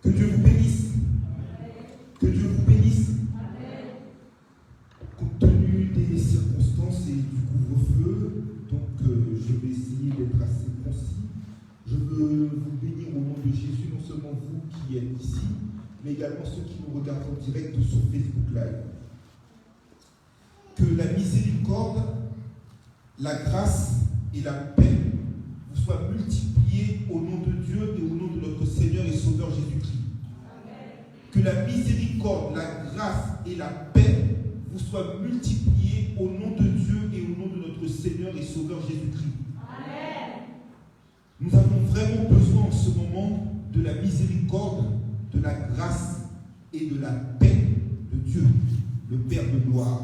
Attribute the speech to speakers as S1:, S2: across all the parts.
S1: Que Dieu vous bénisse. Que Dieu vous bénisse. Compte tenu des circonstances et du couvre-feu, donc je vais essayer d'être assez concis. Je veux vous bénir au nom de Jésus, non seulement vous qui êtes ici, mais également ceux qui nous regardent en direct sur Facebook Live. Que la miséricorde, la grâce et la paix vous soient multipliées au nom de Dieu et au nom de notre Seigneur et Sauveur Jésus-Christ. Que la miséricorde, la grâce et la paix vous soient multipliées au nom de Dieu et au nom de notre Seigneur et Sauveur Jésus-Christ. Amen. Nous avons vraiment besoin en ce moment de la miséricorde, de la grâce et de la paix de Dieu, le Père de gloire.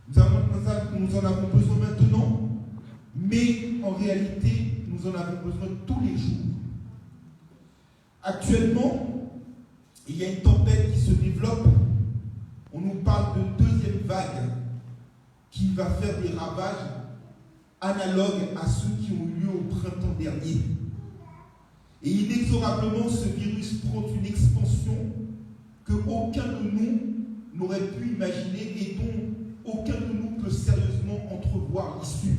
S1: Nous en avons besoin maintenant, mais en réalité, nous en avons besoin tous les jours. Actuellement, il y a une tempête qui se développe. On nous parle de deuxième vague qui va faire des ravages analogues à ceux qui ont eu lieu au printemps dernier. Et inexorablement, ce virus prend une expansion que aucun de nous n'aurait pu imaginer et dont aucun de nous peut sérieusement entrevoir l'issue.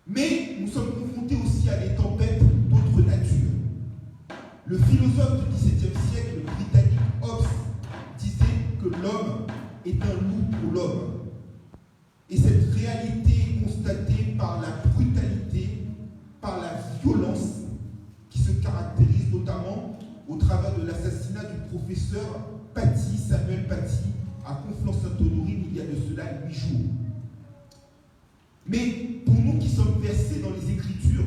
S1: Mais nous sommes confrontés aussi à des tempêtes d'autre nature. Le philosophe du XVIIe siècle, le britannique Hobbes, disait que l'homme est un loup pour l'homme. Et cette réalité est constatée par la brutalité, par la violence qui se caractérise notamment au travers de l'assassinat du professeur Samuel Paty, à Conflans-Sainte-Honorine, il y a de cela 8 jours. Mais pour nous qui sommes versés dans les Écritures,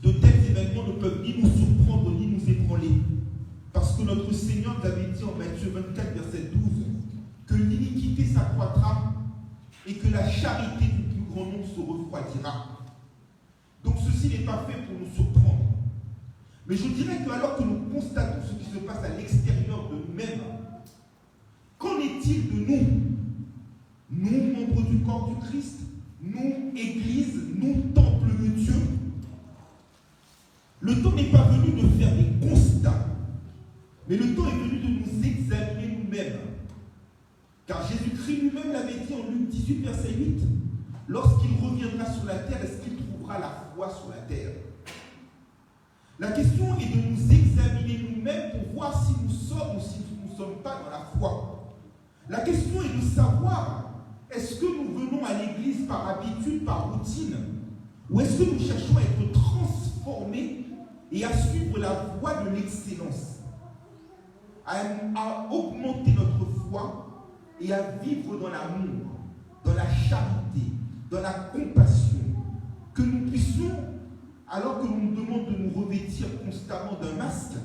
S1: de tels événements ne peuvent ni nous surprendre ni nous ébranler. Parce que notre Seigneur nous avait dit en Matthieu 24, verset 12, que l'iniquité s'accroîtra et que la charité du plus grand nombre se refroidira. Donc ceci n'est pas fait pour nous surprendre. Mais je dirais que alors que nous constatons ce qui se passe à l'extérieur de nous-mêmes, qu'en est-il de nous? Nous, membres du corps du Christ, nous, Église, nous, temple de Dieu. Le temps n'est pas venu de faire des constats, mais le temps est venu de nous examiner nous-mêmes. Car Jésus-Christ lui-même l'avait dit en Luc 18, verset 8, lorsqu'il reviendra sur la terre, est-ce qu'il trouvera la foi sur la terre? La question est de nous examiner nous-mêmes pour voir si nous sommes ou si nous ne sommes pas dans la foi. La question est de savoir, est-ce que nous venons à l'église par habitude, par routine, ou est-ce que nous cherchons à être transformés et à suivre la voie de l'excellence, à augmenter notre foi et à vivre dans l'amour, dans la charité, dans la compassion, que nous puissions, alors que l'on nous demande de nous revêtir constamment d'un masque,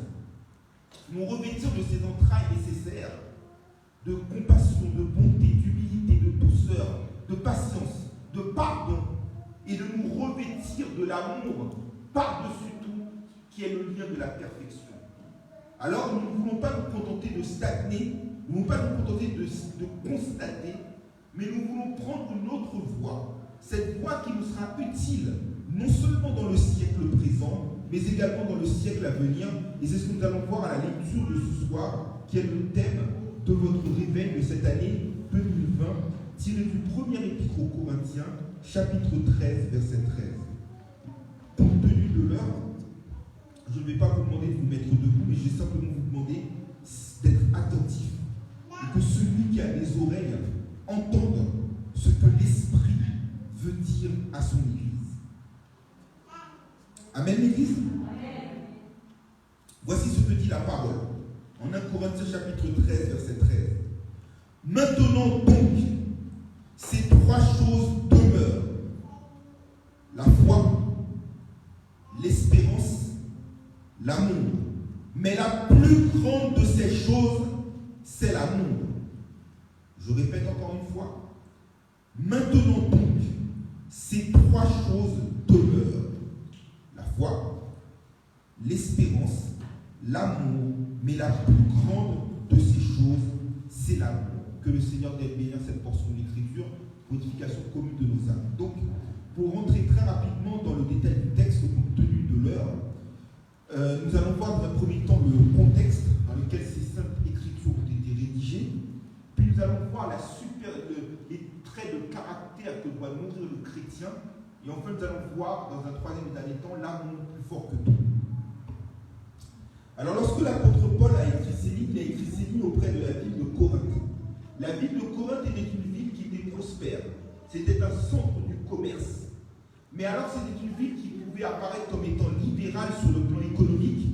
S1: nous revêtir de ces entrailles nécessaires, de compassion, de bonté, d'humilité, de douceur, de patience, de pardon, et de nous revêtir de l'amour par-dessus tout, qui est le lien de la perfection. Alors nous ne voulons pas nous contenter de stagner, nous ne voulons pas nous contenter de constater, mais nous voulons prendre une autre voie, cette voie qui nous sera utile, non seulement dans le siècle présent, mais également dans le siècle à venir. Et c'est ce que nous allons voir à la lecture de ce soir, qui est le thème de votre réveil de cette année 2020, tiré du premier épître aux Corinthiens, chapitre 13, verset 13. Compte tenu de l'heure, je ne vais pas vous demander de vous mettre debout, mais je vais simplement vous demander d'être attentif. Et que celui qui a les oreilles entende ce que l'Esprit veut dire à son Église. Amen, l'Église. Voici ce que dit la parole. En 1 Corinthiens chapitre 13, verset 13. Maintenant donc, ces trois choses demeurent. La foi, l'espérance, l'amour. Mais la plus grande de ces choses, c'est l'amour. Je répète encore une fois. Maintenant donc, ces trois choses demeurent. La foi, l'espérance, l'amour, mais la plus grande de ces choses, c'est l'amour. Que le Seigneur t'aide bénir cette portion de l'Écriture pour l'édification commune de nos âmes. Donc, pour rentrer très rapidement dans le détail du texte, compte tenu de l'heure, Nous allons voir dans un premier temps le contexte dans lequel ces saintes écritures ont été rédigées. Puis nous allons voir les traits de caractère que doit nourrir le chrétien. Et enfin, nous allons voir dans un troisième et dernier temps l'amour plus fort que tout. Alors, lorsque l'apôtre Paul a écrit ces lignes, il a écrit ces lignes auprès de la ville de Corinthe. La ville de Corinthe était une ville qui était prospère. C'était un centre du commerce. Mais alors, c'était une ville qui pouvait apparaître comme étant libérale sur le plan économique.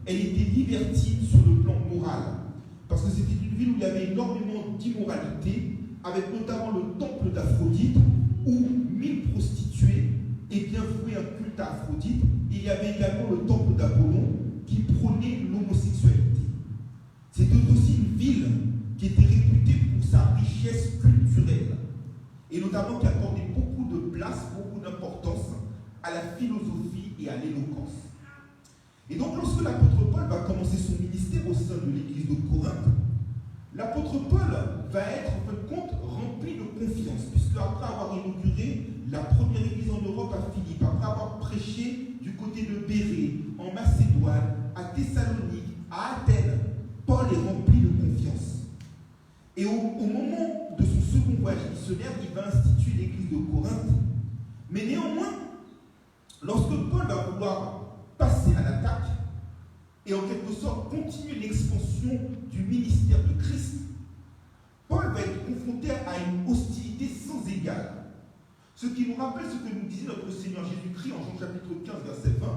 S1: Elle était libertine sur le plan moral. Parce que c'était une ville où il y avait énormément d'immoralité, avec notamment le temple d'Aphrodite, où 1000 prostituées vouaient un culte à Aphrodite. Et il y avait également le temple d'Apollon, qui prônait l'homosexualité. C'était aussi une ville qui était réputée pour sa richesse culturelle, et notamment qui accordait beaucoup de place, beaucoup d'importance à la philosophie et à l'éloquence. Et donc, lorsque l'apôtre Paul va commencer son ministère au sein de l'église de Corinthe, l'apôtre Paul va être, en fin de compte, rempli de confiance, puisque après avoir inauguré la première église en Europe à Philippe, après avoir prêché du côté de Bérée, en Macédoine, à Thessalonique, à Athènes, Paul est rempli de confiance. Et au moment de son second voyage missionnaire, il va instituer l'église de Corinthe. Mais néanmoins, lorsque Paul va vouloir passer à l'attaque et en quelque sorte continuer l'expansion du ministère de Christ, Paul va être confronté à une hostilité sans égale. Ce qui nous rappelle ce que nous disait notre Seigneur Jésus-Christ en Jean chapitre 15, verset 20,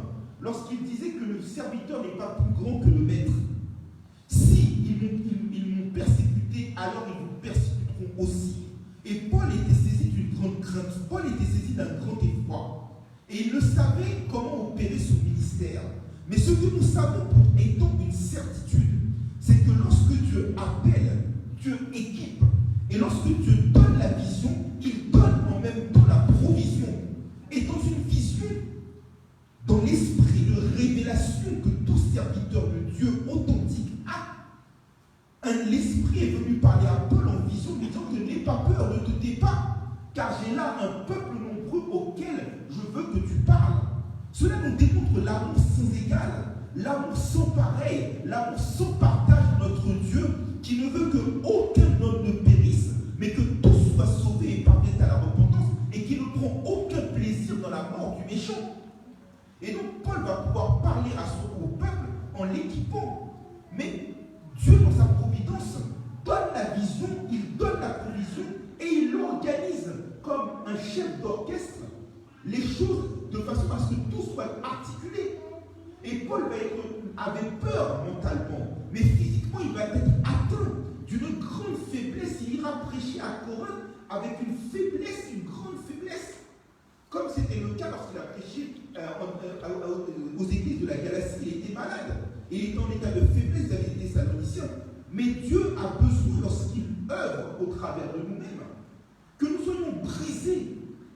S1: lorsqu'il disait que le serviteur n'est pas plus grand que le maître. Si ils m'ont persécuté, alors ils vous persécuteront aussi. Et Paul était saisi d'une grande crainte, Paul était saisi d'un grand effroi. Et il ne savait comment opérer son ministère. Mais ce que nous savons pour étant une certitude, c'est que lorsque Dieu appelle, Dieu équipe. Et lorsque Dieu donne la vision, il donne en même temps la provision. Et dans une vision, dans l'esprit de révélation que tout serviteur de Dieu authentique a, l'esprit est venu parler à Paul en vision, lui disant que n'aie pas peur, ne te tais pas, car j'ai là un peuple nombreux auquel je veux que tu parles. Cela nous démontre l'amour sans égal, l'amour sans pareil, l'amour sans partage de notre Dieu, qui ne veut qu'aucun homme ne périsse, mais que tous soient sauvés et parviennent à la repentance, et qui ne prend aucun plaisir dans la mort du méchant. Et donc Paul va pouvoir parler au peuple en l'équipant. Mais Dieu, dans sa providence, donne la vision, il donne la provision, et il organise comme un chef d'orchestre les choses de façon à ce que tout soit articulé. Et Paul avait peur mentalement, mais physiquement il va être atteint d'une grande faiblesse. Il ira prêcher à Corinthe avec une faiblesse, une grande faiblesse. Comme c'était le cas lorsqu'il a prêché aux églises de la Galatie, il était malade. Et il était en état de faiblesse avec les Thessaloniciens. Mais Dieu a besoin, lorsqu'il œuvre au travers de nous-mêmes, que nous soyons brisés.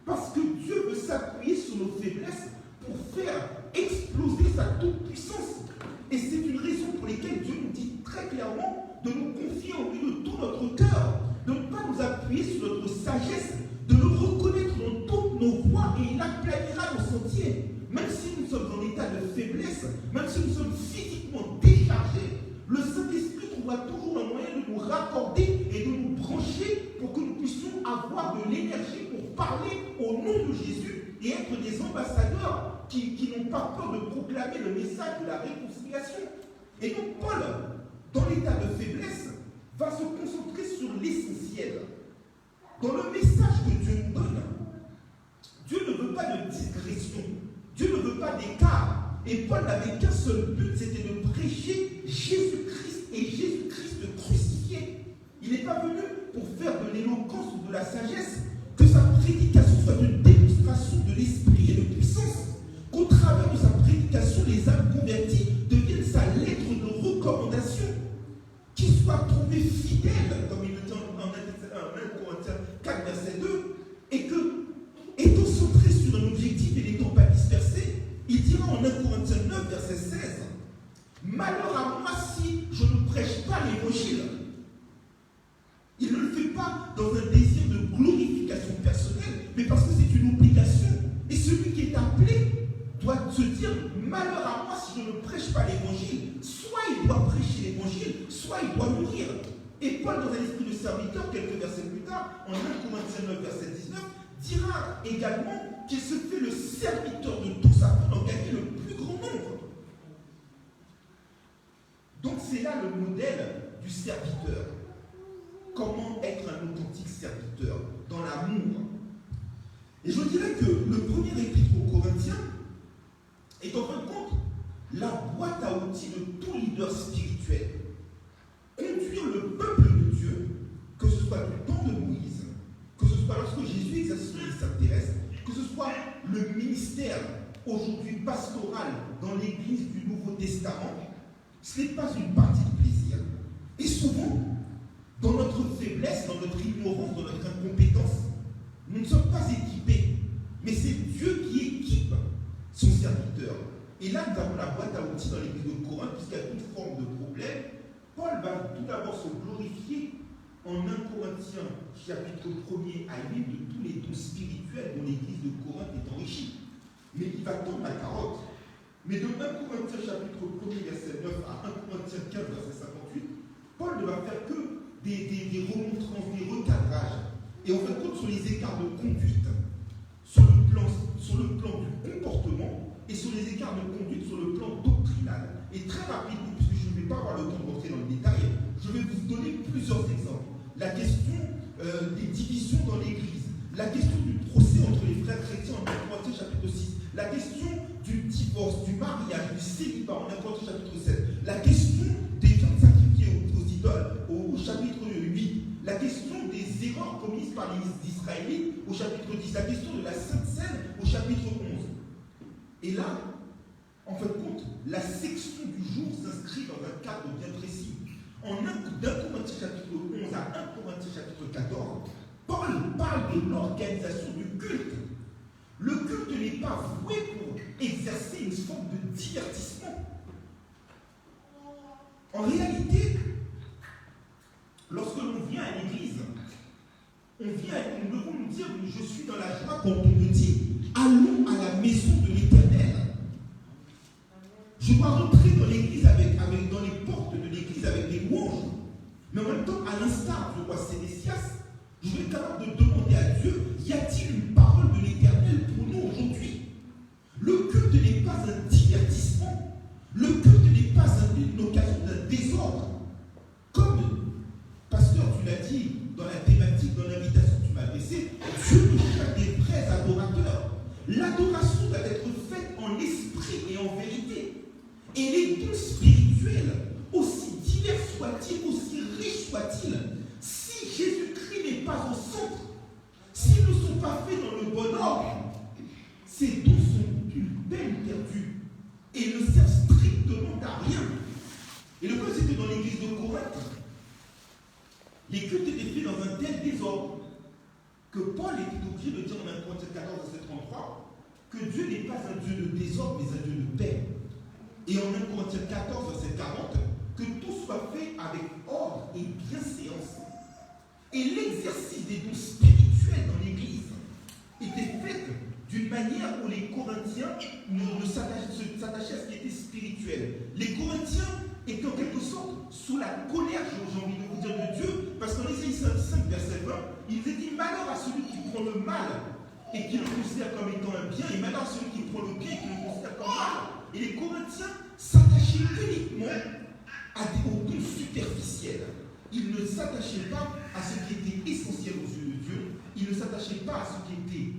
S1: Parce que Dieu veut s'appuyer sur nos faiblesses pour faire exploser sa toute-puissance. Et c'est une raison pour laquelle Dieu nous dit très clairement de nous confier en lui de tout notre cœur, de ne pas nous appuyer sur notre sagesse, de le reconnaître dans toutes nos voies, et il aplanira nos sentiers. Même si nous sommes en état de faiblesse, même si nous sommes physiquement déchargés, le Saint-Esprit trouvera toujours un moyen de nous raccorder et de nous brancher pour que nous puissions avoir de l'énergie pour parler au nom de Jésus et être des ambassadeurs qui n'ont pas peur de proclamer le message de la réconciliation. Et donc Paul, dans l'état de faiblesse, va se concentrer sur l'essentiel. Dans le message que Dieu nous donne, Dieu ne veut pas de digression, Dieu ne veut pas d'écart. Et Paul n'avait qu'un seul but, c'était de prêcher Jésus-Christ et Jésus-Christ crucifié. Il n'est pas venu pour faire de l'éloquence ou de la sagesse, que sa prédication soit une démonstration de l'esprit et de puissance, qu'au travers de sa prédication, les âmes converties deviennent sa lettre de recommandation, qu'il soit trouvé fidèle, comme il le dit en 1 Corinthiens 4, verset 2, et que, étant centré sur un objectif et n'étant pas dispersé, il dira en 1 Corinthiens 9, verset 16, « Malheur à moi si je ne prêche pas l'évangile. » Il ne le fait pas dans un désir de glorification personnelle, mais parce que c'est une obligation. Et celui qui est appelé doit se dire, malheur à moi si je ne prêche pas l'évangile. Soit il doit prêcher l'évangile, soit il doit mourir. Et Paul, dans un esprit de serviteur, quelques versets plus tard, en 1 Corinthiens 9, verset 19, dira également qu'il se fait le serviteur de tous afin d'en gagner le plus grand nombre. Donc c'est là le modèle du serviteur. Comment être un authentique serviteur dans l'amour. Et je dirais que le premier épître aux Corinthiens est en fin de compte la boîte à outils de tout leader spirituel. Conduire le peuple de Dieu, que ce soit du temps de Moïse, que ce soit lorsque Jésus exerce son ministère terrestre, que ce soit le ministère aujourd'hui pastoral dans l'Église du Nouveau Testament, ce n'est pas une partie de plaisir. Et souvent, dans notre faiblesse, dans notre ignorance, dans notre incompétence, nous ne sommes pas équipés. Mais c'est Dieu qui équipe son serviteur. Et là, nous avons la boîte à outils dans l'église de Corinthe, puisqu'il y a toute forme de problème. Paul va tout d'abord se glorifier en 1 Corinthiens, chapitre 1er à 8, de tous les dons spirituels dont l'église de Corinthe est enrichie. Mais il va tendre la carotte. Mais de 1 Corinthiens, chapitre 1er, verset 9 à 1 Corinthiens 15, verset 58, Paul ne va faire que des remontrances, des recadrages. Et on fait compte sur les écarts de conduite, sur le plan du comportement et sur les écarts de conduite sur le plan doctrinal. Et très rapidement, puisque je ne vais pas avoir le temps de rentrer dans le détail, je vais vous donner plusieurs exemples. La question des divisions dans l'Église, la question du procès entre les frères chrétiens en 1 Corinthiens chapitre 6, la question du divorce, du mariage, du célibat en 1 Corinthiens chapitre 7, la question des viandes sacrifiées aux idoles au chapitre 8, la question des erreurs commises par les Israélites au chapitre 10, la question de la Sainte Seine au chapitre 11. Et là, en fin de compte, la section du jour s'inscrit dans un cadre bien précis. En 1 Corinthiens chapitre 11 à 1 Corinthiens chapitre 14, Paul parle de l'organisation du culte. Le culte n'est pas voué pour exercer une forme de divertissement. En réalité, lorsque l'on vient à l'église, nous devons nous dire, je suis dans la joie quand on me dit, allons à la maison de l'Éternel. Je dois rentrer dans l'église dans les portes de l'église avec des louanges. Mais en même temps, à l'instar du roi Sédécias, je vais être capable de demander à Dieu, y a-t-il une parole de l'Éternel pour nous aujourd'hui? Le culte n'est pas un divertissement. Le culte n'est pas une occasion d'un désordre. Comme, pasteur, tu l'as dit dans la thématique, dans l'invitation que tu m'as adressée, Dieu nous cherche des vrais adorateurs. L'adoration doit être faite en esprit et en vérité. Et les dons spirituels, aussi divers soient-ils, aussi riches soient-ils, si Jésus-Christ n'est pas au centre, s'ils ne sont pas faits dans le bon ordre, ces dons sont une peine perdue et ne servent strictement à rien. Et le cas, c'était dans l'église de Corinthe. Les cultes étaient faits dans un tel désordre que Paul était obligé de dire en 1 Corinthiens 14, verset 33, que Dieu n'est pas un Dieu de désordre, mais un Dieu de paix. Et en 1 Corinthiens 14, verset 40, que tout soit fait avec ordre et bienséance. Et l'exercice des dons spirituels dans l'Église était fait d'une manière où les Corinthiens s'attachaient à ce qui était spirituel. Les Corinthiens étaient en quelque sorte sous la colère, j'ai envie de vous dire, de Dieu, parce qu'en Ésaïe 55, verset 20, il était dit malheur à celui qui prend le mal et qui le considère comme étant un bien, et malheur à celui qui prend le bien et qui le considère comme mal. Et les Corinthiens s'attachaient uniquement aux dons superficiels. Ils ne s'attachaient pas à ce qui était essentiel aux yeux de Dieu. Ils ne s'attachaient pas à ce qui était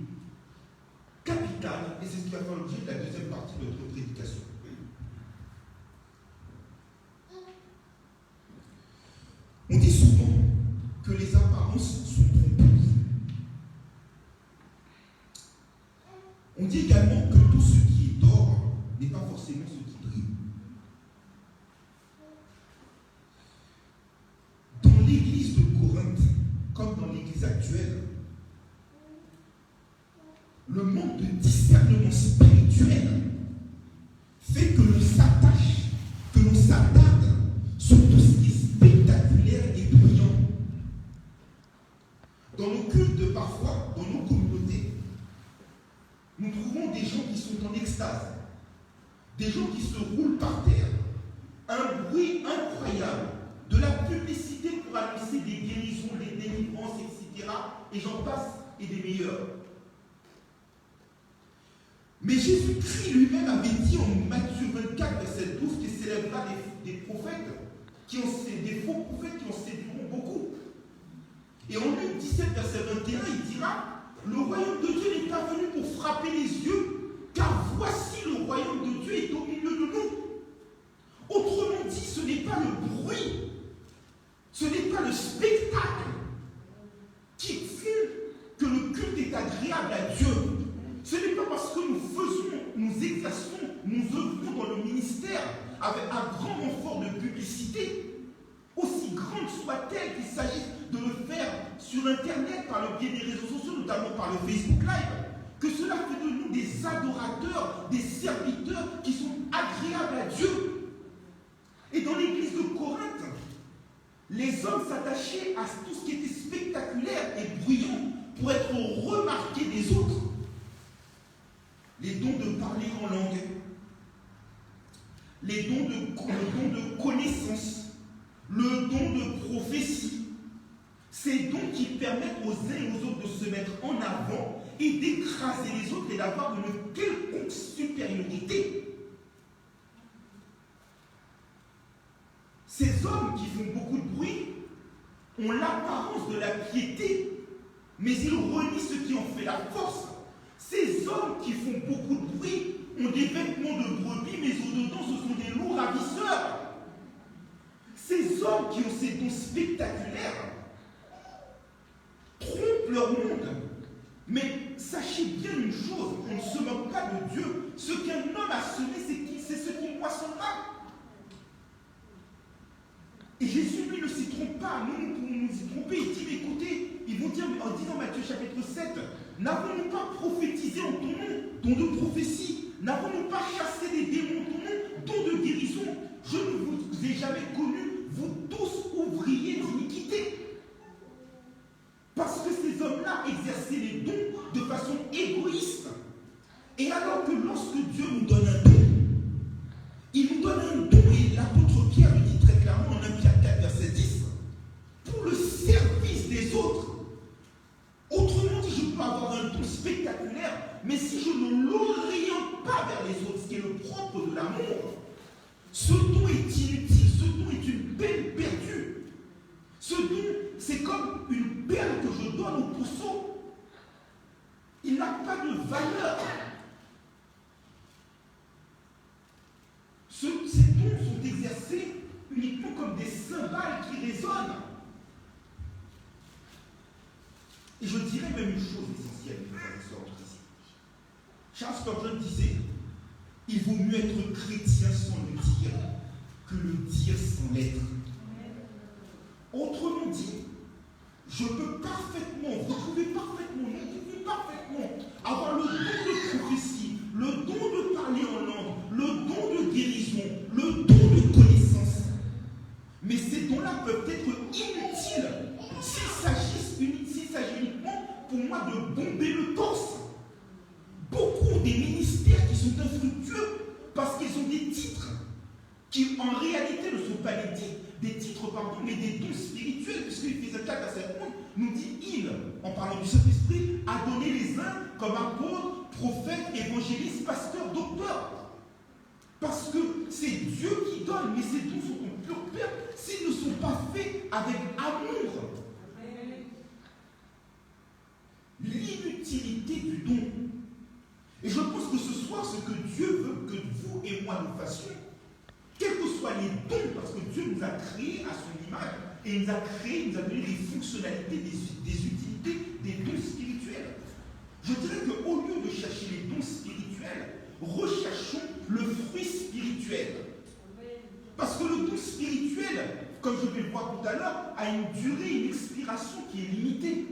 S1: capital. Et c'est ce qui va faire l'objet de la deuxième partie de notre prédication. On dit souvent que les apparences sont trompeuses. On dit également que tout ce qui est d'or n'est pas forcément ce qui brille. Dans l'église de Corinthe, comme dans l'église actuelle, le manque de discernement spirituel fait que l'on s'attache, que l'on s'attarde sur tout ce qui est spectaculaire et brillant. Dans nos cultes, parfois, dans nos communautés, nous trouvons des gens qui sont en extase, des gens qui se roulent par terre, un bruit incroyable, de la publicité pour annoncer des guérisons, des délivrances, etc. Et j'en passe, et des meilleurs. Mais Jésus-Christ lui-même avait dit en Matthieu 24, verset 12, qu'il s'élèvera des prophètes, des faux prophètes qui en séduiront beaucoup. Et en Luc 17, verset 21, il dira, le royaume de Dieu n'est pas venu pour frapper les yeux, car voici le royaume de Dieu est au milieu de nous. Autrement dit, ce n'est pas le bruit, ce n'est pas le spectacle qui fait que le culte est agréable à Dieu. Ce n'est pas parce que nous faisons, nous exerçons, nous œuvrons dans le ministère avec un grand renfort de publicité, aussi grande soit-elle qu'il s'agisse de le faire sur Internet par le biais des réseaux sociaux, notamment par le Facebook Live, que cela fait de nous des adorateurs, des serviteurs qui sont agréables à Dieu. Et dans l'église de Corinthe, les hommes s'attachaient à tout ce qui était spectaculaire et bruyant pour être remarqués des autres. Les dons de parler en langue, le don de connaissance, le don de prophétie, ces dons qui permettent aux uns et aux autres de se mettre en avant et d'écraser les autres et d'avoir une quelconque supériorité. Ces hommes qui font beaucoup de bruit ont l'apparence de la piété, mais ils renient ce qui en fait la force. Ces hommes qui font beaucoup de bruit ont des vêtements de brebis, mais au-dedans, ce sont des loups ravisseurs. Ces hommes qui ont ces dons spectaculaires trompent leur monde. Mais sachez bien une chose, on ne se moque pas de Dieu. Ce qu'un homme a semé, c'est ce qu'il moissonnera. Et Jésus, lui, ne s'y trompe pas. Nous pouvons nous y tromper. Il dit, écoutez, ils vont dire, en disant Matthieu chapitre 7, n'avons-nous pas prophétisé en ton nom, don de prophétie? N'avons-nous pas chassé des démons en ton nom, don de guérison? Je ne vous ai jamais connus, vous tous ouvriers d'iniquité. Parce que ces hommes-là exerçaient les dons de façon égoïste. Et alors que lorsque Dieu nous donne un don, il nous donne un don, et l'apôtre Pierre le dit très clairement en 1 Pierre 4, verset 10, pour le service des autres. Autrement dit, je peux avoir un don spectaculaire, mais si je ne l'oriente pas vers les autres, ce qui est le propre de l'amour, ce don est inutile, ce don est une peine perdue. Ce don, c'est comme une perle que je donne au pousseau. Il n'a pas de valeur. Ces dons sont exercés uniquement comme des cymbales qui résonnent. Et je dirais même une chose essentielle, mes frères et sœurs en Christ. Charles Spurgeon disait, il vaut mieux être chrétien sans le dire que le dire sans l'être. Autrement dit, je peux parfaitement, vous pouvez parfaitement, vous pouvez parfaitement avoir le don de prophétie, le don de parler en langue, le don de guérison, le don de connaissance. Mais ces dons-là peuvent être inutiles s'il s'agit uniquement pour moi de bomber le torse. Beaucoup des ministères qui sont infructueux parce qu'ils ont des titres qui en réalité ne sont pas des titres, mais des dons spirituels, puisque Éphésiens 4, verset 11 nous dit il, en parlant du Saint-Esprit, a donné les uns comme apôtres, prophètes, évangélistes, pasteurs, docteurs. Parce que c'est Dieu qui donne, mais ces dons sont en pure perte s'ils ne sont pas faits avec amour. L'inutilité du don. Et je pense que ce soir, ce que Dieu veut que vous et moi nous fassions, quels que soient les dons, parce que Dieu nous a créés à son image, et il nous a donné des fonctionnalités, des utilités, des dons spirituels. Je dirais qu'au lieu de chercher les dons spirituels, recherchons le fruit spirituel. Parce que le don spirituel, comme je vais le voir tout à l'heure, a une durée, une expiration qui est limitée.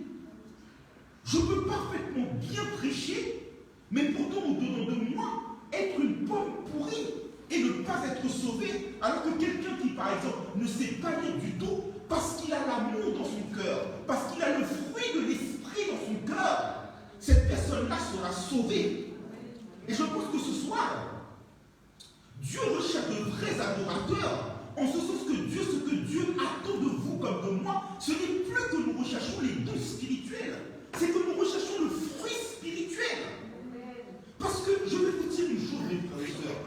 S1: Je peux parfaitement bien prêcher, mais pourtant au-dedans de moi, être une pomme pourrie et ne pas être sauvé, alors que quelqu'un qui, par exemple, ne sait pas lire du tout, parce qu'il a l'amour dans son cœur, parce qu'il a le fruit de l'esprit dans son cœur, cette personne-là sera sauvée. Et je pense que ce soir, Dieu recherche de vrais adorateurs, en ce sens que ce que Dieu attend de vous comme de moi, ce n'est plus que nous recherchons les dons spirituels, c'est que nous recherchons le fruit spirituel. Parce que je vais vous dire une chose, mes frères et sœurs,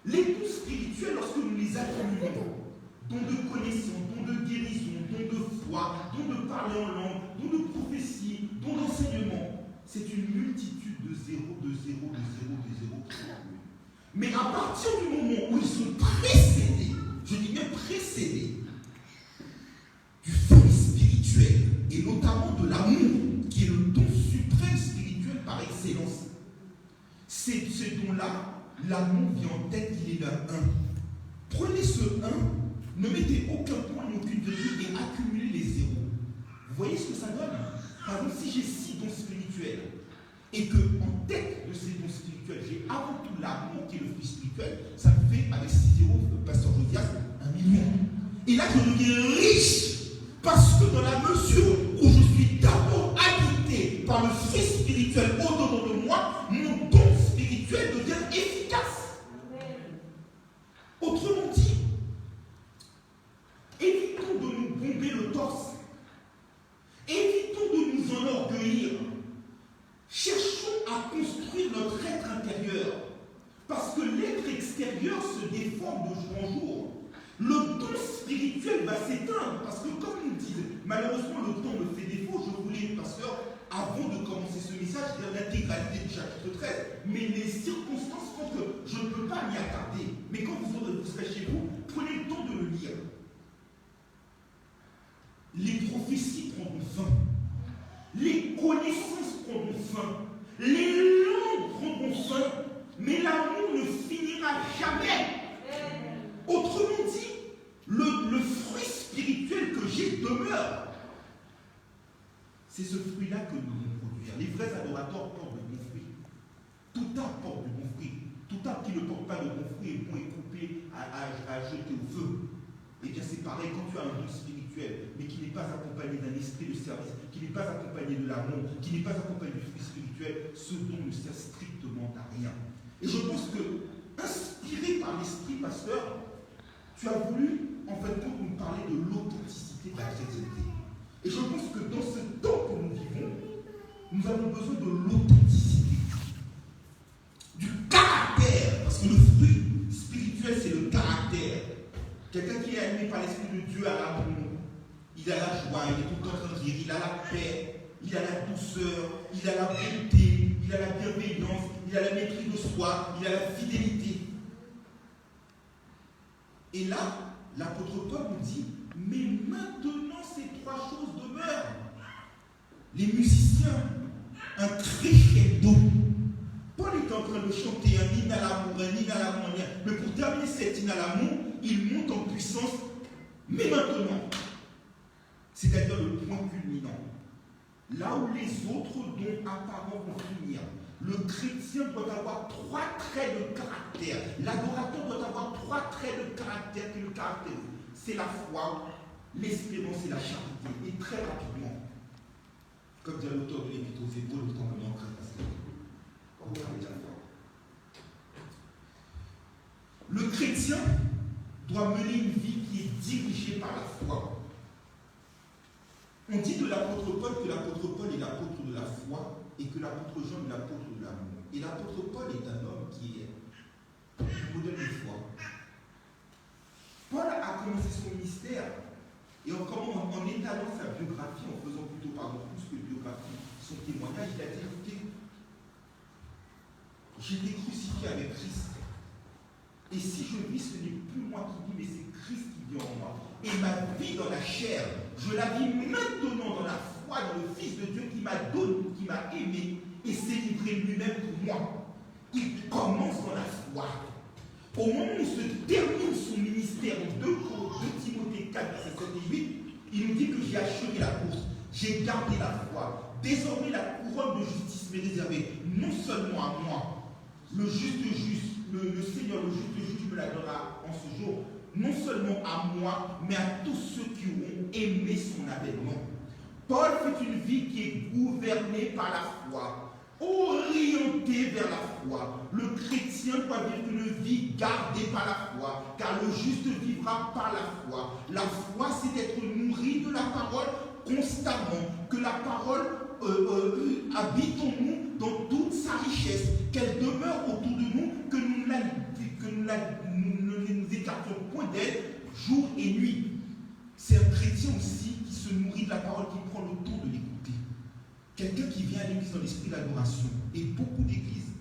S1: les dons spirituels, lorsque nous les accumulons, dons de connaissance, dons de guérison, dons de foi, dons de parler en langue, dons de prophétie, dons d'enseignement, c'est une multitude de zéro. Mais à partir du moment où ils sont précédés, je dis bien précédés, du fruit spirituel, et notamment de l'amour, qui est le don suprême spirituel par excellence, ces dons-là, l'amour vient en tête, il est là un. Prenez ce 1, ne mettez aucun point ni aucune virgule et accumulez les zéros. Vous voyez ce que ça donne? Par exemple, si j'ai 6 dons spirituels et que en tête de ces dons spirituels, j'ai avant tout l'amour qui est le fruit spirituel, ça me fait avec 6 zéros, Pasteur Josias, 1 million. Et là, je deviens riche parce que dans la mesure où je suis d'abord habité par le fruit spirituel au-dedans de moi, mon don spirituel devient efficace. Autrement dit, évitons de nous bomber le torse. Évitons de nous enorgueillir. Cherchons à construire notre être intérieur. Parce que l'être extérieur se déforme de jour en jour. Le don spirituel va s'éteindre. Parce que comme nous disent, malheureusement le temps me fait défaut. Je voulais, pasteur, avant de commencer ce message, dire l'intégralité du chapitre 13. Mais les circonstances font que je ne peux pas m'y attarder. Mais quand vous serez chez vous, prenez le temps de le lire. Les prophéties prendront fin. Les connaissances prendront fin. Les langues prendront fin. Mais l'amour ne finira jamais. Autrement dit, le fruit spirituel que j'ai demeure. C'est ce fruit-là que nous devons produire. Les vrais adorateurs portent de bons fruits. Tout arbre porte de bons fruits. Tout arbre qui ne porte pas de bons fruits est bon et coupé à jeter au feu. Et bien c'est pareil quand tu as un don spirituel, mais qui n'est pas accompagné d'un esprit de service, qui n'est pas accompagné de l'amour, qui n'est pas accompagné du fruit spirituel, ce don ne sert strictement à rien. Et je pense que, inspiré par l'esprit, pasteur, tu as voulu, en fait, nous parler de l'authenticité de la chrétienté. Et je pense que dans ce temps que nous vivons, nous avons besoin de l'authenticité, du caractère, parce que le fruit spirituel, c'est le caractère. Quelqu'un qui est animé par l'Esprit de Dieu a l'amour, il a la joie, il est tout le temps en train de rire, il a la paix, il a la douceur, il a la bonté, il a la bienveillance, il a la maîtrise de soi, il a la fidélité. Et là, l'apôtre Paul nous dit, mais maintenant ces 3 choses demeurent. Les musiciens, un crescendo. Paul est en train de chanter un hymne à l'amour, mais pour terminer cet hymne à l'amour, il monte en puissance, mais maintenant. C'est-à-dire le point culminant. Là où les autres dons apparents vont finir, le chrétien doit avoir 3 traits de caractère. L'adorateur doit avoir 3 traits de caractère qui le caractérisent. C'est la foi, l'espérance et la charité. Et très rapidement, comme dit l'auteur de l'Épître aux Hébreux, le temps que l'on crée parce que on travaille déjà fort. Le chrétien doit mener une vie qui est dirigée par la foi. On dit de l'apôtre Paul que l'apôtre Paul est l'apôtre de la foi et que l'apôtre Jean est l'apôtre de l'amour. Et l'apôtre Paul est un homme qui est un modèle de foi. Paul a commencé son ministère et en étalant sa biographie, en faisant plutôt plus que biographie, son témoignage, il a dit écoutez, j'ai été crucifié avec Christ. Et si je vis, ce n'est plus moi qui vis, mais c'est Christ qui vit en moi. Et ma vie dans la chair, je la vis maintenant dans la foi, dans le Fils de Dieu qui m'a donné, qui m'a aimé et s'est livré lui-même pour moi. Il commence dans la foi. Au moment où il se termine son ministère, en 2 Timothée 4, verset 7 et 8, il nous dit que j'ai achevé la course, j'ai gardé la foi. Désormais, la couronne de justice m'est réservée, non seulement à moi, le Seigneur, le juste juge me la donnera en ce jour, non seulement à moi, mais à tous ceux qui auront aimé son avènement. Paul fait une vie qui est gouvernée par la foi. orienté vers la foi. Le chrétien doit vivre une vie gardée par la foi, car le juste vivra par la foi. La foi, c'est d'être nourri de la parole constamment, que la parole habite en nous dans toute sa richesse, qu'elle demeure autour de nous, que nous ne nous écartons point d'elle jour et nuit. C'est un chrétien aussi qui se nourrit de la parole, qui prend le temps de l'écouter. Quelqu'un qui vient à l'église dans l'esprit d'adoration, et beaucoup d'églises,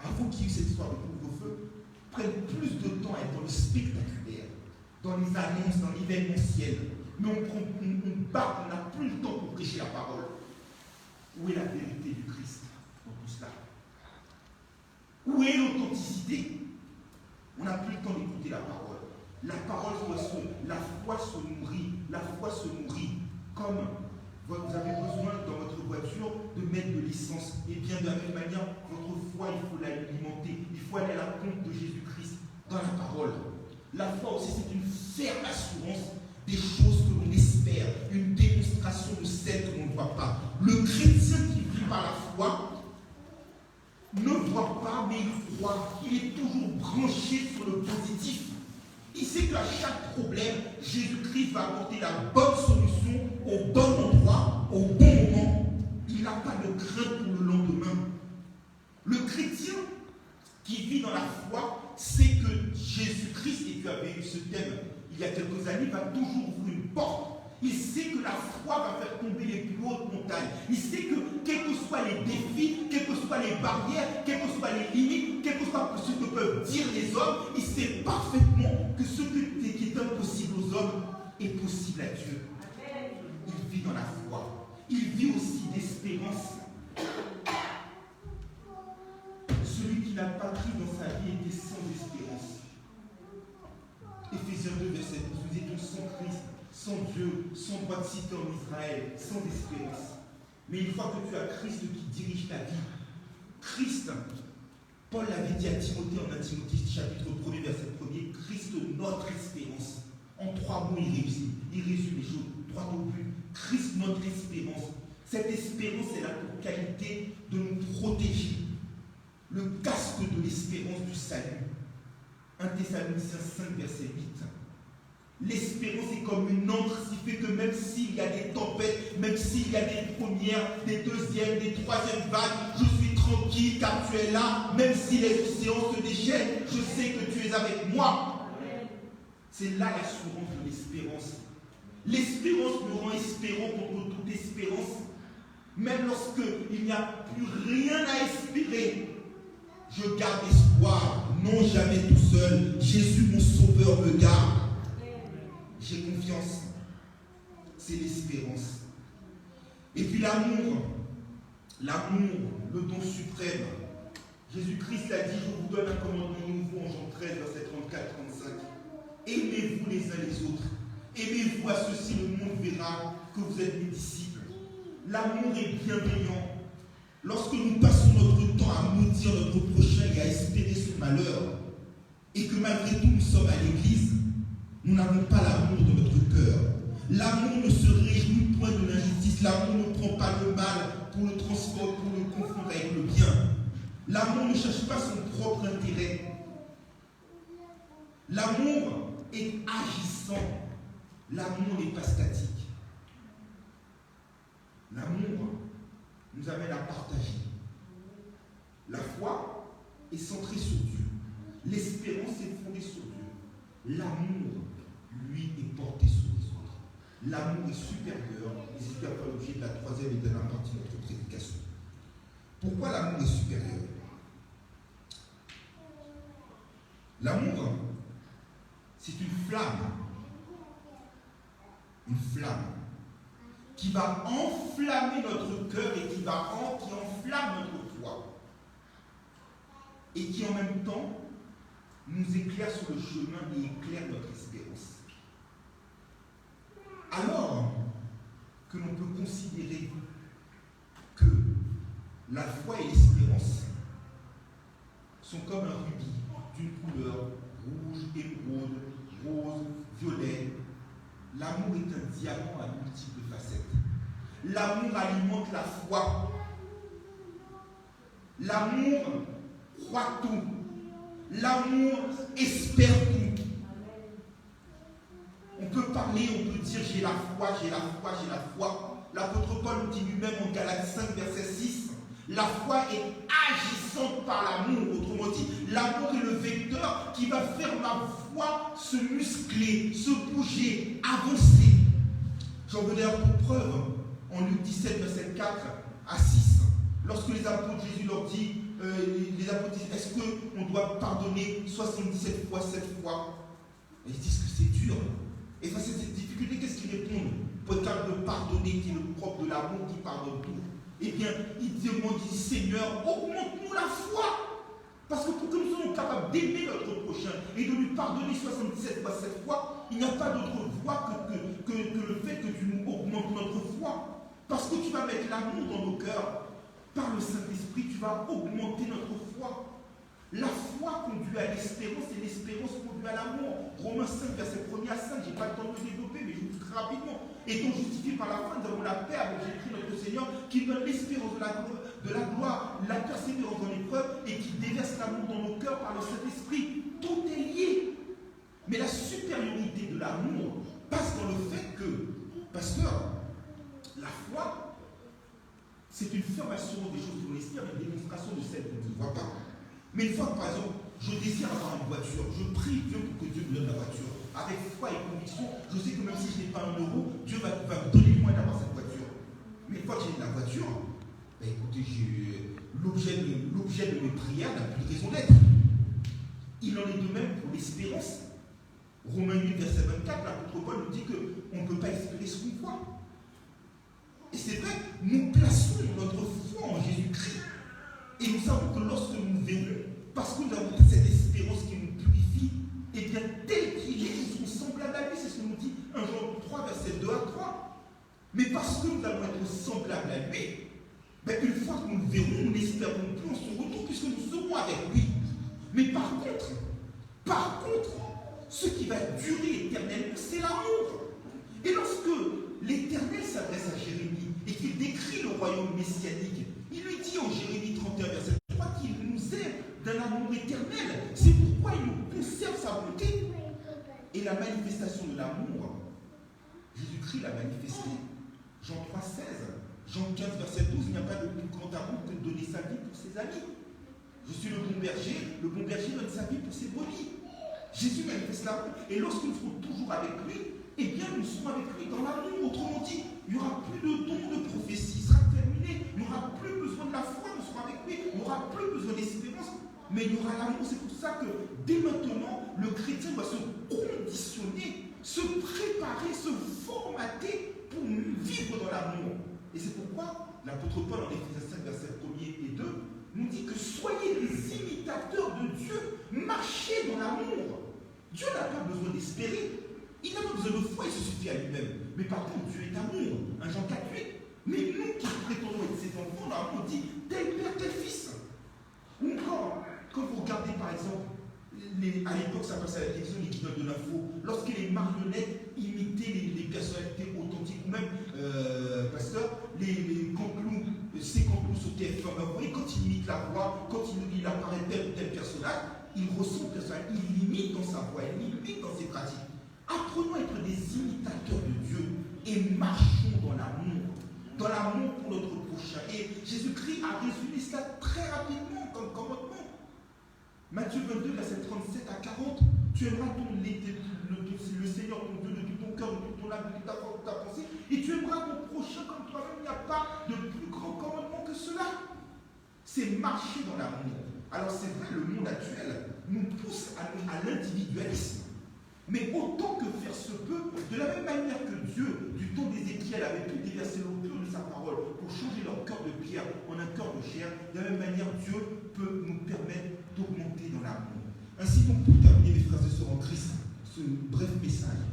S1: avant qu'il y ait cette histoire de couvre-feu, prennent plus de temps à être dans le spectaculaire, dans les annonces, dans l'événementiel. Mais on n'a plus le temps pour prêcher la parole. Où est la vérité du Christ dans tout cela? Où est l'authenticité? On n'a plus le temps d'écouter la parole. La parole, la foi se nourrit. La foi se nourrit. Comme vous avez besoin dans votre voiture de mettre de l'essence. Et bien de la même manière, votre foi, il faut l'alimenter. Il faut aller à la pompe de Jésus-Christ dans la parole. La foi aussi, c'est une ferme assurance des choses que l'on espère, une démonstration de celles que l'on ne voit pas. Le chrétien qui vit par la foi ne voit pas, mais il croit. Il est toujours branché sur le positif. Il sait qu'à chaque problème, Jésus-Christ va apporter la bonne solution au bon endroit, au bon moment. Il n'a pas de crainte pour le lendemain. Le chrétien qui vit dans la foi sait que Jésus-Christ, et tu avais eu ce thème il y a quelques années, va toujours ouvrir une porte. Il sait que la foi va faire tomber les plus hautes montagnes. Il sait que, quels que soient les défis, quelles que soient les barrières, quelles que soient les limites, quels que soient ce que peuvent dire les hommes, il sait parfaitement que ce qui est impossible aux hommes est possible à Dieu. Il vit dans la foi. Il vit aussi d'espérance. Celui qui n'a pas cru dans sa vie était sans espérance. Éphésiens 2, verset 12, nous étions sans Christ, sans Dieu, sans droit de cité en Israël, sans espérance. Mais une fois que tu as Christ qui dirige ta vie, Christ, Paul l'avait dit à Timothée en 1 Timothée chapitre 1er, verset 1er, Christ notre espérance. En 3 mots, il résume les choses, 3 au but. Christ notre espérance. Cette espérance est là pour qualité de nous protéger. Le casque de l'espérance du salut. 1 Thessaloniciens 5, verset 8. L'espérance est comme une encre qui fait que même s'il y a des tempêtes, même s'il y a des premières, des deuxièmes, des troisièmes vagues, je suis tranquille car tu es là. Même si les océans se déchaînent, je sais que tu es avec moi. C'est là l'assurance de l'espérance. L'espérance nous rend espérants contre toute espérance. Même lorsqu'il n'y a plus rien à espérer, je garde espoir, non jamais tout seul. Jésus, mon sauveur, me garde. J'ai confiance. C'est l'espérance. Et puis l'amour, le don suprême. Jésus-Christ l'a dit, je vous donne un commandement nouveau en Jean 13, verset 34-35. Aimez-vous les uns les autres. Aimez-vous à ceux-ci, le monde verra que vous êtes mes disciples. L'amour est bienveillant. Lorsque nous passons notre temps à maudire notre prochain et à espérer son malheur, et que malgré tout nous sommes à l'église, nous n'avons pas l'amour de notre cœur. L'amour ne se réjouit point de l'injustice. L'amour ne prend pas le mal pour le transformer, pour le confondre avec le bien. L'amour ne cherche pas son propre intérêt. L'amour est agissant. L'amour n'est pas statique. L'amour nous amène à partager. La foi est centrée sur Dieu. L'espérance est fondée sur Dieu. L'amour, lui, est porté sur les autres. L'amour est supérieur, et c'est faire l'objet de la troisième et dernière partie de notre prédication. Pourquoi l'amour est supérieur? L'amour, c'est une flamme qui va enflammer notre cœur et qui enflamme notre foi. Et qui en même temps nous éclaire sur le chemin et éclaire notre espérance. Alors que l'on peut considérer que la foi et l'espérance sont comme un rubis d'une couleur rouge, émeraude, rose, violet. L'amour est un diamant à multiples facettes. L'amour alimente la foi. L'amour croit tout. L'amour espère tout. On peut parler, on peut dire j'ai la foi, j'ai la foi, j'ai la foi. L'apôtre Paul nous dit lui-même en Galates 5, verset 6, la foi est agissante par l'amour. Autrement dit, l'amour est le vecteur qui va faire ma foi se muscler, se bouger, avancer. J'en veux dire pour preuve en Luc 17, verset 4 à 6. Lorsque les apôtres, Jésus leur dit, les apôtres disent, est-ce qu'on doit pardonner 77 fois, 7 fois? Et ils disent que c'est dur. Et face à cette difficulté, qu'est-ce qu'ils répondent? Pour être capable de pardonner, qui est le propre de l'amour, qui pardonne tout. Eh bien, ils demandent, ils disent, Seigneur, augmente-nous la foi. Parce que pour que nous soyons capables d'aimer notre prochain et de lui pardonner 77 fois, 7 fois, il n'y a pas d'autre voie que le fait que tu nous augmentes notre foi. Parce que tu vas mettre l'amour dans nos cœurs. Par le Saint-Esprit, tu vas augmenter notre foi. La foi conduit à l'espérance et l'espérance conduit à l'amour. Romains 5, verset 1 à 5, je n'ai pas le temps de le développer, mais je vous dis très rapidement. Étant justifiés par la foi, nous avons la paix avec Jésus notre Seigneur, qui donne l'espérance de la gloire, la persévérance dans l'épreuve et qui déverse l'amour dans nos cœurs par le Saint-Esprit. Tout est lié. Mais la supériorité de l'amour passe dans le fait que, pasteur, la foi, c'est une ferme assurance des choses de l'esprit avec une démonstration de celles qu'on ne voit pas. Mais une fois, par exemple, je désire avoir une voiture, je prie Dieu pour que Dieu me donne la voiture. Avec foi et conviction, je sais que même si je n'ai pas €1, Dieu va me donner le moyen d'avoir cette voiture. Mais une fois que j'ai la voiture, ben écoutez, l'objet de mes prières n'a plus de raison d'être. Il en est de même pour l'espérance. Romains 8, verset 24, l'apôtre Paul nous dit qu'on ne peut pas espérer ce qu'on voit. Et c'est vrai, nous plaçons notre foi en Jésus-Christ. Et nous savons que lorsque nous verrons, parce que nous avons cette espérance qui nous purifie, et bien tel qu'il est, nous serons semblables à lui. C'est ce que nous dit 1 Jean 3, verset 2 à 3. Mais parce que nous allons être semblables à lui, ben une fois que nous le verrons, nous n'espérons plus en son retour, puisque nous serons avec lui. Mais par contre, ce qui va durer éternellement, c'est l'amour. Et lorsque l'Éternel s'adresse à Jérémie et qu'il décrit le royaume messianique, il lui dit en Jérémie 31, verset 3 qu'il nous aime d'un amour éternel. C'est pourquoi il nous conserve sa bonté. Et la manifestation de l'amour, Jésus-Christ l'a manifesté. Jean 3, 16, Jean 15, verset 12, il n'y a pas de plus grand amour que de donner sa vie pour ses amis. Je suis le bon berger donne sa vie pour ses brebis. Jésus manifeste l'amour. Et lorsque nous serons toujours avec lui, eh bien nous serons avec lui dans l'amour. Autrement dit, il n'y aura plus de don de prophétie, il sera terminé. Il n'y aura plus besoin de la foi, nous serons avec lui. Il n'y aura plus besoin d'espérance, mais il y aura l'amour. C'est pour ça que dès maintenant, le chrétien doit se conditionner, se préparer, se formater pour vivre dans l'amour. Et c'est pourquoi l'apôtre Paul en Éphésiens 5, versets 1 et 2, nous dit que soyez des imitateurs de Dieu, marchez dans l'amour. Dieu n'a pas besoin d'espérer. Il n'a pas besoin de foi, il se suffit à lui-même. Mais par contre, Dieu est amour. 1 Jean 4, 8. Mais nous qui prétendons être ses enfants, l'amour dit tel père, tel fils. Ou encore, quand vous regardez par exemple, à l'époque ça passait à la télévision, les qui donnent de l'info, lorsque les marionnettes imitaient les personnalités authentiques, ou même, pasteur, les canclous, ces canclous sur TF1, vous voyez, quand il imite la voix, quand il apparaît tel ou tel personnage, il ressent le personnage, il imite dans sa voix, il imite dans ses pratiques. Apprenons à être des imitateurs de Dieu et marchons dans l'amour pour notre prochain. Et Jésus-Christ a résumé cela très rapidement comme commandement. Matthieu 22, verset 37 à 40, tu aimeras le Seigneur ton Dieu de tout ton cœur, de toute ton âme, de toute ta force, de ta pensée, et tu aimeras ton prochain comme toi-même. Il n'y a pas de plus grand commandement que cela. C'est marcher dans l'amour. Alors c'est vrai, le monde actuel nous pousse à l'individualisme. Mais autant que faire se peut, de la même manière que Dieu, du temps d'Ézéchiel, avait pu déverser l'eau pure de sa parole pour changer leur cœur de pierre en un cœur de chair, de la même manière, Dieu peut nous permettre d'augmenter dans l'amour. Ainsi donc, pour terminer, mes frères et sœurs en Christ, ce bref message.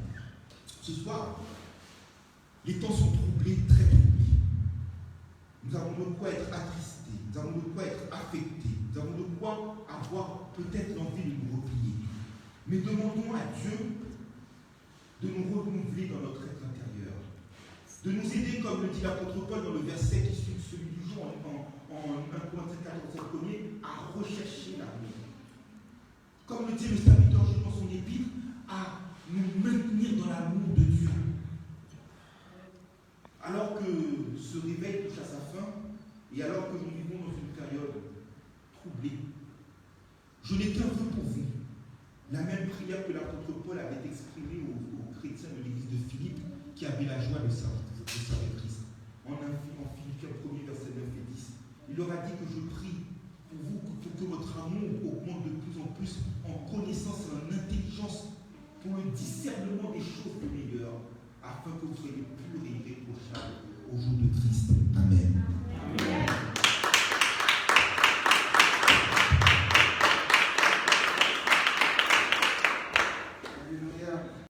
S1: Ce soir, les temps sont troublés, très troublés. Nous avons de quoi être attristés, nous avons de quoi être affectés, nous avons de quoi avoir peut-être l'envie de nous replier. Mais demandons à Dieu de nous renouveler dans notre être intérieur, de nous aider, comme le dit l'apôtre Paul dans le verset qui suit celui du jour en 1 Corinthiens 14, premier, à rechercher l'amour. Comme le dit le serviteur Jules dans son épître, à nous maintenir dans l'amour de Dieu. Alors que ce réveil touche à sa fin, et alors que nous vivons dans une période troublée, je n'ai qu'un vœu pour vous. La même prière que l'apôtre Paul avait exprimée aux chrétiens de l'église de Philippe, qui avaient la joie de servir Christ. En Philippiens 1, verset 9 et 10. Il leur a dit que je prie pour vous, pour que votre amour augmente de plus en plus en connaissance et en intelligence pour le discernement des choses meilleures, afin que vous soyez purs et